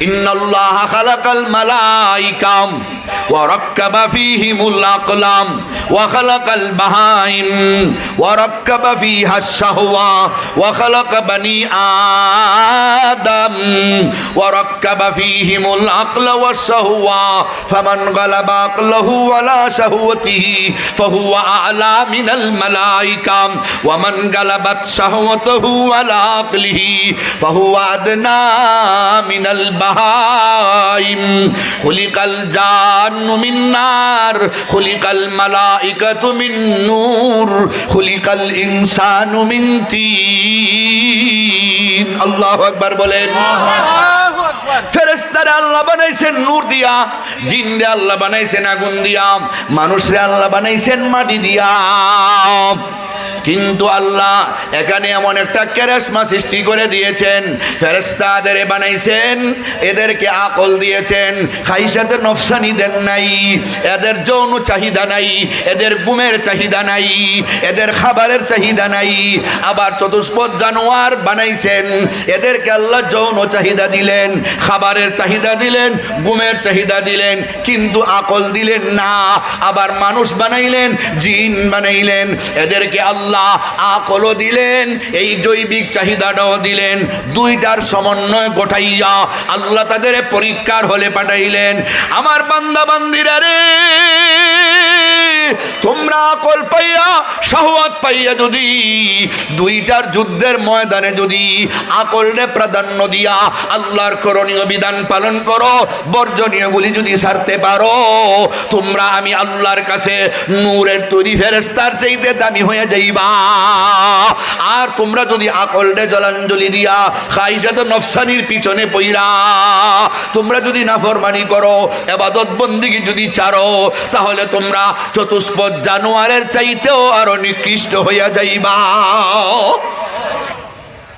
ইন্নাল্লাহা খালাকাল মালাইকা ওয়া রাক্কাবা ফীহিমুল আকলাম ওয়া খালাকাল বাহাইম ওয়া রাক্কাবা ফীহাস শাহওয়া ওয়া খালাকা বানি আদম ওয়া রাক্কাবা ফীহিমুল আকলা ওয়াশ শাহওয়া ফামান গালাবা আকলাহু আলা শাহওয়াতিহি ফাহুয়া আ'লা মিনাল মালাইকা ওয়া মান গালাবাত শাহওয়াতুহু আলা আকলিহি ফাহুয়া আদনা মিনাল বাহাইম খুলিকাল জান্নু মিন নার খুলিকাল মালাইকাতু মিন নূর খুলিকাল ইনসানু মিন তিন। আল্লাহু আকবার বলেন। ফেরেশতারা আল্লাহ বানাইছেন নূর দিয়া, জিনরে আল্লাহ বানাইছেন আগুন দিয়া, মানুষরে আল্লাহ বানাইছেন মাটি দিয়া। কিন্তু আল্লাহ এখানে এমন একটা ক্যারেসমা সৃষ্টি করে দিয়েছেন, ফেরেশতাদের বানাইছেন, এদেরকে আকল দিয়েছেন, খাইশাতে নফসানি দেন নাই, এদের যৌন চাহিদা নাই, এদের ঘুমের চাহিদা নাই, এদের খাবারের চাহিদা নাই। আবার চতুষ্পদ জানোয়ার বানাইছেন, এদেরকে আল্লাহ যৌন চাহিদা দিলেন, খাবারের চাহিদা দিলেন, ঘুমের চাহিদা দিলেন, কিন্তু আকল দিলেন না। আবার মানুষ বানাইলেন, জিন বানাইলেন, এদেরকে আল্লাহ আকলও দিলেন, এই জৈবিক চাহিদাটাও দিলেন। দুইটার সমন্বয় ঘটাইয়া আল্লাহ তাদের পরীক্ষার হলে পাঠাইলেন। আমার বান্দা বান্দিরা রে, তোমরা আকল পাইয়া শাহওয়াত পাইয়া যদি দুইটার যুদ্ধের ময়দানে যদি আকলরে প্রাধান্য দিয়া আল্লাহর করণীয় বিধান পালন করো, বর্জনীয়গুলি যদি ছাড়তে পারো, তোমরা আমি আল্লাহর কাছে নূরের তৈরি ফেরেশতার চাইতে দামি হয়ে যাইবা। আর তোমরা যদি আকলরে জলাঞ্জলি দিয়া খাইশাত নফসানির পিছনে পইরা তোমরা যদি নাফরমানি করো, ইবাদত বন্দেগী যদি ছাড়ো, তাহলে তোমরা চতুষ্পদ জানোয়ারের চাইতেও আরো নিকৃষ্ট হইয়া যাইবা।